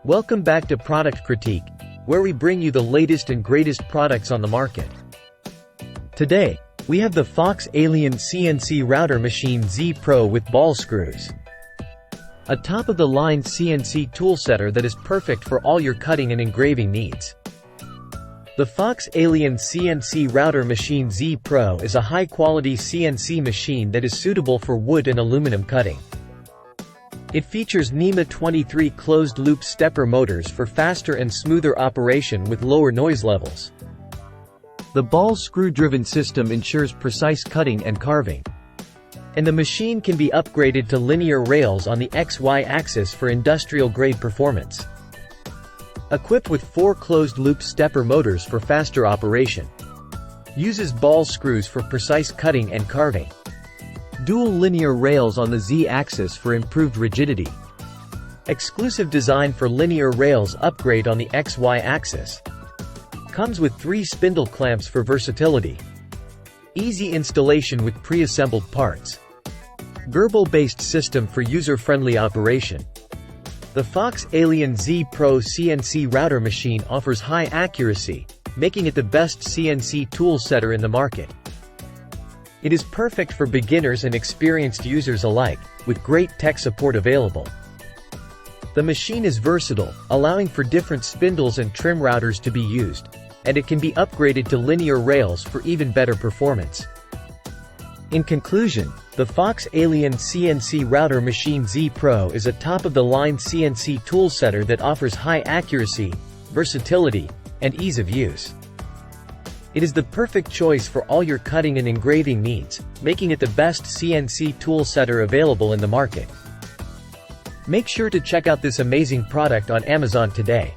Welcome back to Product Critique, where we bring you the latest and greatest products on the market. Today, we have the FoxAlien CNC router machine Z Pro with ball screws. A top-of-the-line CNC tool setter that is perfect for all your cutting and engraving needs. The FoxAlien CNC router machine Z Pro is a high-quality CNC machine that is suitable for wood and aluminum cutting. It features NEMA 23 closed-loop stepper motors for faster and smoother operation with lower noise levels. The ball screw-driven system ensures precise cutting and carving. And the machine can be upgraded to linear rails on the XY axis for industrial-grade performance. Equipped with 4 closed-loop stepper motors for faster operation. Uses ball screws for precise cutting and carving. Dual linear rails on the Z-axis for improved rigidity. Exclusive design for linear rails upgrade on the XY axis. Comes with 3 spindle clamps for versatility. Easy installation with pre-assembled parts. Gerbil-based system for user-friendly operation. The FoxAlien Z Pro CNC router machine offers high accuracy, making it the best CNC tool setter in the market. It is perfect for beginners and experienced users alike, with great tech support available. The machine is versatile, allowing for different spindles and trim routers to be used, and it can be upgraded to linear rails for even better performance. In conclusion, the FoxAlien CNC router machine Z Pro is a top-of-the-line CNC tool setter that offers high accuracy, versatility, and ease of use. It is the perfect choice for all your cutting and engraving needs, making it the best CNC tool setter available in the market. Make sure to check out this amazing product on Amazon today.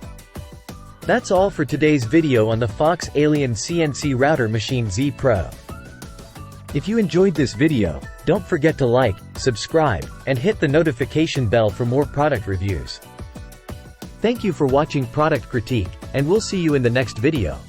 That's all for today's video on the FoxAlien CNC router machine Z Pro. If you enjoyed this video, don't forget to like, subscribe, and hit the notification bell for more product reviews. Thank you for watching Product Critique, and we'll see you in the next video.